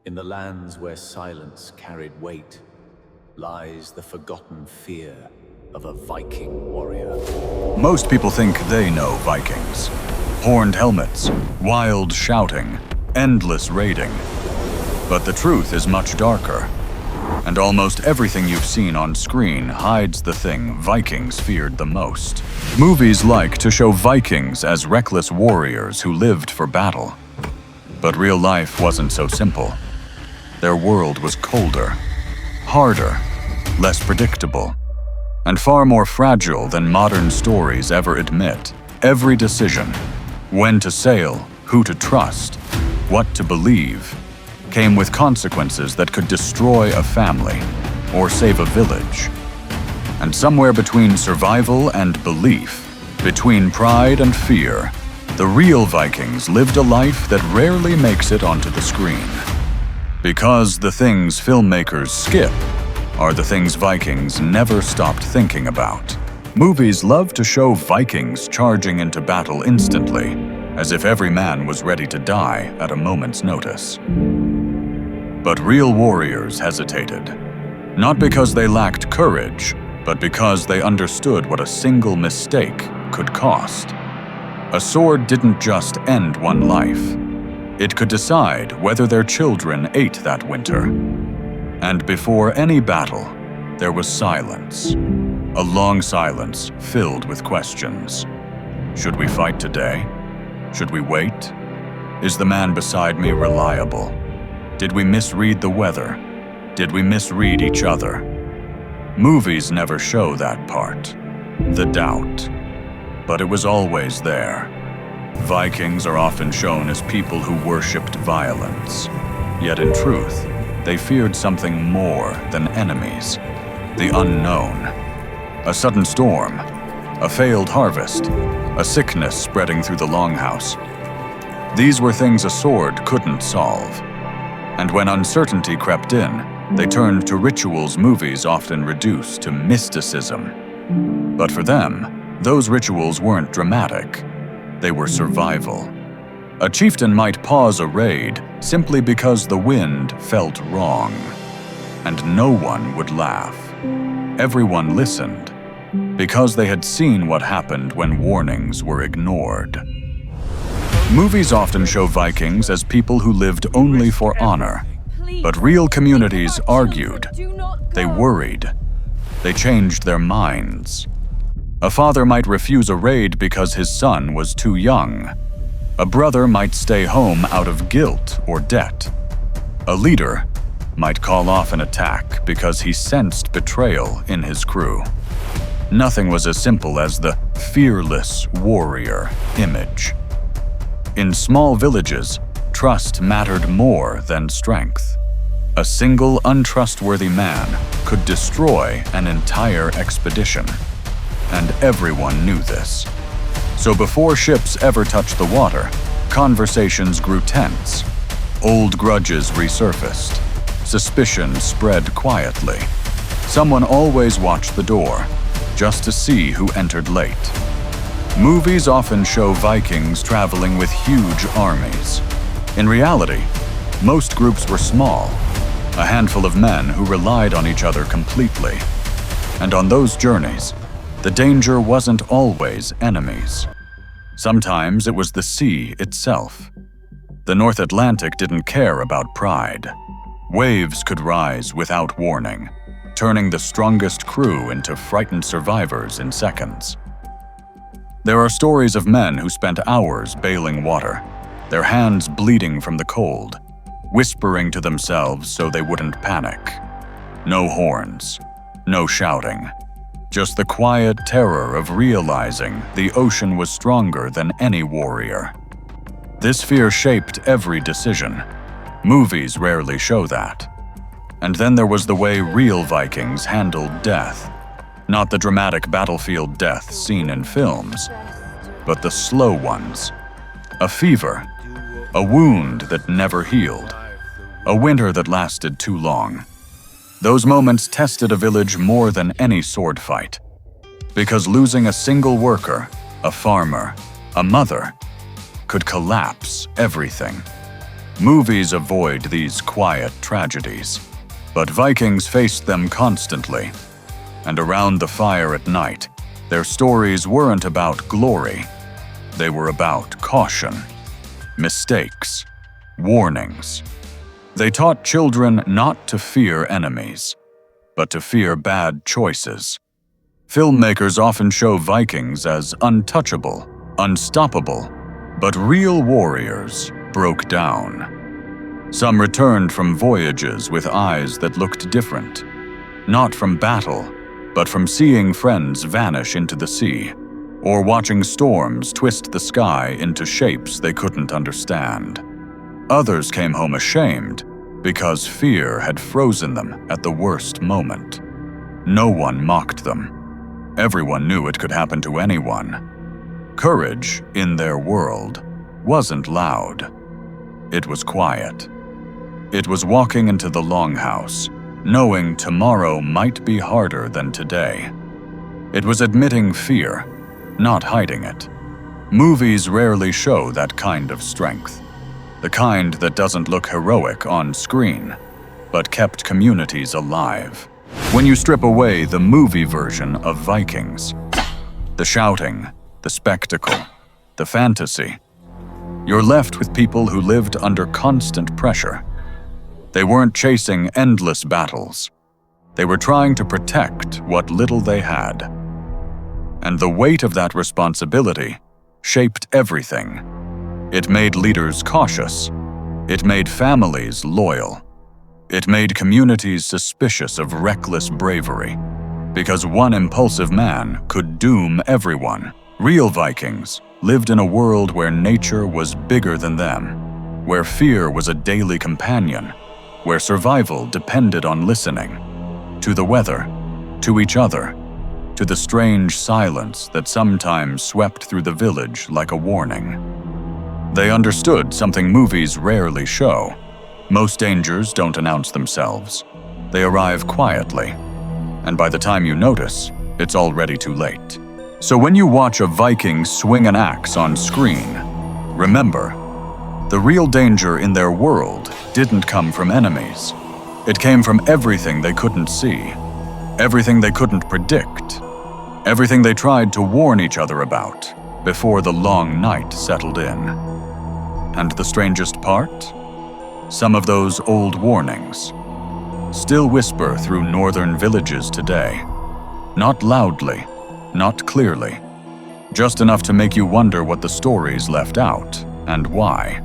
In the lands where silence carried weight, lies the forgotten fear of a Viking warrior. Most people think they know Vikings. Horned helmets, wild shouting, endless raiding. But the truth is much darker. And almost everything you've seen on screen hides the thing Vikings feared the most. Movies like to show Vikings as reckless warriors who lived for battle. But real life wasn't so simple. Their world was colder, harder, less predictable, and far more fragile than modern stories ever admit. Every decision, when to sail, who to trust, what to believe, came with consequences that could destroy a family or save a village. And somewhere between survival and belief, between pride and fear, the real Vikings lived a life that rarely makes it onto the screen. Because the things filmmakers skip are the things Vikings never stopped thinking about. Movies love to show Vikings charging into battle instantly, as if every man was ready to die at a moment's notice. But real warriors hesitated, not because they lacked courage, but because they understood what a single mistake could cost. A sword didn't just end one life. It could decide whether their children ate that winter. And before any battle, there was silence. A long silence filled with questions. Should we fight today? Should we wait? Is the man beside me reliable? Did we misread the weather? Did we misread each other? Movies never show that part, the doubt. But it was always there. Vikings are often shown as people who worshipped violence. Yet in truth, they feared something more than enemies. The unknown. A sudden storm, a failed harvest, a sickness spreading through the longhouse. These were things a sword couldn't solve. And when uncertainty crept in, they turned to rituals movies often reduce to mysticism. But for them, those rituals weren't dramatic. They were survival. A chieftain might pause a raid simply because the wind felt wrong. And no one would laugh. Everyone listened, because they had seen what happened when warnings were ignored. Movies often show Vikings as people who lived only for honor. But real communities argued. They worried. They changed their minds. A father might refuse a raid because his son was too young. A brother might stay home out of guilt or debt. A leader might call off an attack because he sensed betrayal in his crew. Nothing was as simple as the fearless warrior image. In small villages, trust mattered more than strength. A single untrustworthy man could destroy an entire expedition. And everyone knew this. So before ships ever touched the water, conversations grew tense. Old grudges resurfaced. Suspicion spread quietly. Someone always watched the door, just to see who entered late. Movies often show Vikings traveling with huge armies. In reality, most groups were small, a handful of men who relied on each other completely. And on those journeys, the danger wasn't always enemies. Sometimes it was the sea itself. The North Atlantic didn't care about pride. Waves could rise without warning, turning the strongest crew into frightened survivors in seconds. There are stories of men who spent hours bailing water, their hands bleeding from the cold, whispering to themselves so they wouldn't panic. No horns, no shouting. Just the quiet terror of realizing the ocean was stronger than any warrior. This fear shaped every decision. Movies rarely show that. And then there was the way real Vikings handled death. Not the dramatic battlefield deaths seen in films, but the slow ones. A fever, a wound that never healed, a winter that lasted too long. Those moments tested a village more than any sword fight. Because losing a single worker, a farmer, a mother, could collapse everything. Movies avoid these quiet tragedies, but Vikings faced them constantly. And around the fire at night, their stories weren't about glory. They were about caution, mistakes, warnings. They taught children not to fear enemies, but to fear bad choices. Filmmakers often show Vikings as untouchable, unstoppable, but real warriors broke down. Some returned from voyages with eyes that looked different, not from battle, but from seeing friends vanish into the sea, or watching storms twist the sky into shapes they couldn't understand. Others came home ashamed because fear had frozen them at the worst moment. No one mocked them. Everyone knew it could happen to anyone. Courage, in their world, wasn't loud. It was quiet. It was walking into the longhouse, knowing tomorrow might be harder than today. It was admitting fear, not hiding it. Movies rarely show that kind of strength. The kind that doesn't look heroic on screen, but kept communities alive. When you strip away the movie version of Vikings, the shouting, the spectacle, the fantasy, you're left with people who lived under constant pressure. They weren't chasing endless battles. They were trying to protect what little they had. And the weight of that responsibility shaped everything. It made leaders cautious. It made families loyal. It made communities suspicious of reckless bravery, because one impulsive man could doom everyone. Real Vikings lived in a world where nature was bigger than them, where fear was a daily companion, where survival depended on listening to the weather, to each other, to the strange silence that sometimes swept through the village like a warning. They understood something movies rarely show. Most dangers don't announce themselves. They arrive quietly, and by the time you notice, it's already too late. So when you watch a Viking swing an axe on screen, remember, the real danger in their world didn't come from enemies. It came from everything they couldn't see, everything they couldn't predict, everything they tried to warn each other about before the long night settled in. And the strangest part? Some of those old warnings still whisper through northern villages today. Not loudly, not clearly, just enough to make you wonder what the stories left out and why.